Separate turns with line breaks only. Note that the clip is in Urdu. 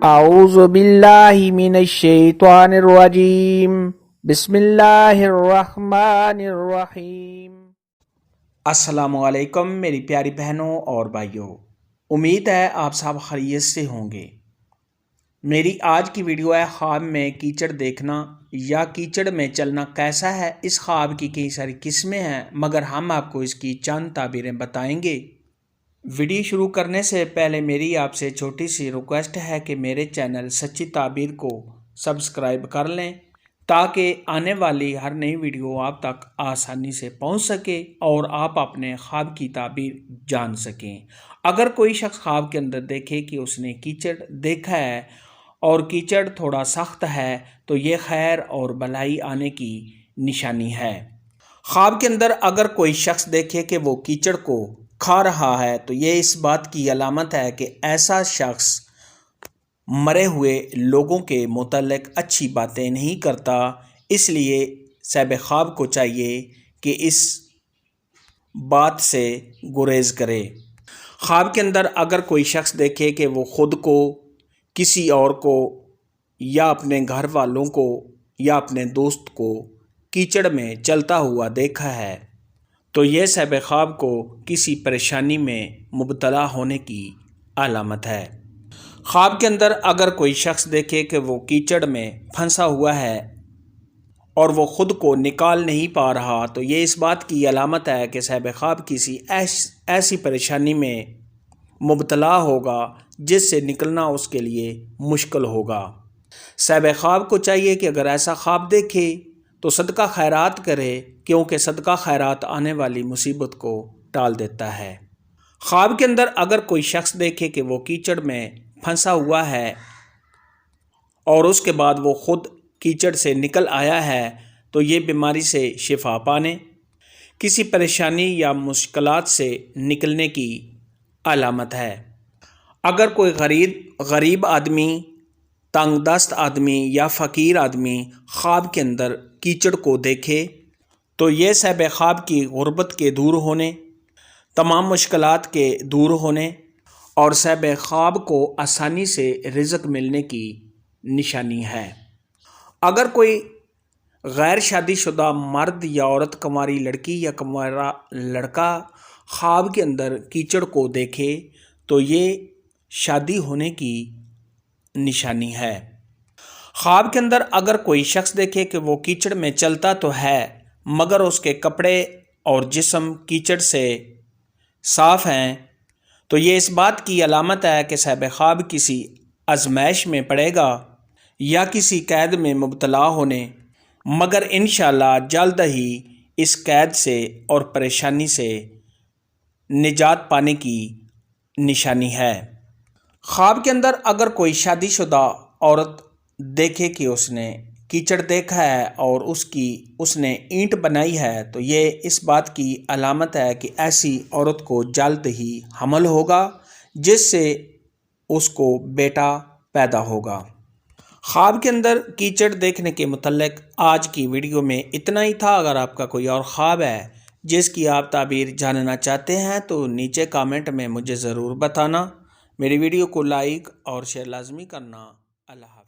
اعوذ باللہ من الشیطان الرجیم بسم اللہ الرحمن الرحیم۔ السلام علیکم میری پیاری بہنوں اور بھائیوں، امید ہے آپ سب خیریت سے ہوں گے۔ میری آج کی ویڈیو ہے خواب میں کیچڑ دیکھنا یا کیچڑ میں چلنا کیسا ہے۔ اس خواب کی کئی ساری قسمیں ہیں، مگر ہم آپ کو اس کی چند تعبیریں بتائیں گے۔ ویڈیو شروع کرنے سے پہلے میری آپ سے چھوٹی سی ریکویسٹ ہے کہ میرے چینل سچی تعبیر کو سبسکرائب کر لیں تاکہ آنے والی ہر نئی ویڈیو آپ تک آسانی سے پہنچ سکے اور آپ اپنے خواب کی تعبیر جان سکیں۔ اگر کوئی شخص خواب کے اندر دیکھے کہ اس نے کیچڑ دیکھا ہے اور کیچڑ تھوڑا سخت ہے تو یہ خیر اور بھلائی آنے کی نشانی ہے۔ خواب کے اندر اگر کوئی شخص دیکھے کہ وہ کیچڑ کو کھا رہا ہے تو یہ اس بات کی علامت ہے کہ ایسا شخص مرے ہوئے لوگوں کے متعلق اچھی باتیں نہیں کرتا، اس لیے صاحب خواب کو چاہیے کہ اس بات سے گریز کرے۔ خواب کے اندر اگر کوئی شخص دیکھے کہ وہ خود کو، کسی اور کو یا اپنے گھر والوں کو یا اپنے دوست کو کیچڑ میں چلتا ہوا دیکھا ہے تو یہ صاحب خواب کو کسی پریشانی میں مبتلا ہونے کی علامت ہے۔ خواب کے اندر اگر کوئی شخص دیکھے کہ وہ کیچڑ میں پھنسا ہوا ہے اور وہ خود کو نکال نہیں پا رہا تو یہ اس بات کی علامت ہے کہ صاحب خواب کسی ایسی پریشانی میں مبتلا ہوگا جس سے نکلنا اس کے لیے مشکل ہوگا۔ صاحب خواب کو چاہیے کہ اگر ایسا خواب دیکھے تو صدقہ خیرات کرے، کیونکہ صدقہ خیرات آنے والی مصیبت کو ٹال دیتا ہے۔ خواب کے اندر اگر کوئی شخص دیکھے کہ وہ کیچڑ میں پھنسا ہوا ہے اور اس کے بعد وہ خود کیچڑ سے نکل آیا ہے تو یہ بیماری سے شفا پانے، کسی پریشانی یا مشکلات سے نکلنے کی علامت ہے۔ اگر کوئی غریب آدمی، تنگ دست آدمی یا فقیر آدمی خواب کے اندر کیچڑ کو دیکھے تو یہ صاحب خواب کی غربت کے دور ہونے، تمام مشکلات کے دور ہونے اور صاحب خواب کو آسانی سے رزق ملنے کی نشانی ہے۔ اگر کوئی غیر شادی شدہ مرد یا عورت، کنواری لڑکی یا کنوارا لڑکا خواب کے اندر کیچڑ کو دیکھے تو یہ شادی ہونے کی نشانی ہے۔ خواب کے اندر اگر کوئی شخص دیکھے کہ وہ کیچڑ میں چلتا تو ہے مگر اس کے کپڑے اور جسم کیچڑ سے صاف ہیں تو یہ اس بات کی علامت ہے کہ صاحب خواب کسی آزمائش میں پڑے گا یا کسی قید میں مبتلا ہونے، مگر انشاءاللہ جلد ہی اس قید سے اور پریشانی سے نجات پانے کی نشانی ہے۔ خواب کے اندر اگر کوئی شادی شدہ عورت دیکھے کہ اس نے کیچڑ دیکھا ہے اور اس نے اینٹ بنائی ہے تو یہ اس بات کی علامت ہے کہ ایسی عورت کو جلد ہی حمل ہوگا جس سے اس کو بیٹا پیدا ہوگا۔ خواب کے اندر کیچڑ دیکھنے کے متعلق آج کی ویڈیو میں اتنا ہی تھا۔ اگر آپ کا کوئی اور خواب ہے جس کی آپ تعبیر جاننا چاہتے ہیں تو نیچے کامنٹ میں مجھے ضرور بتانا۔ میری ویڈیو کو لائک اور شیئر لازمی کرنا۔ اللہ حافظ۔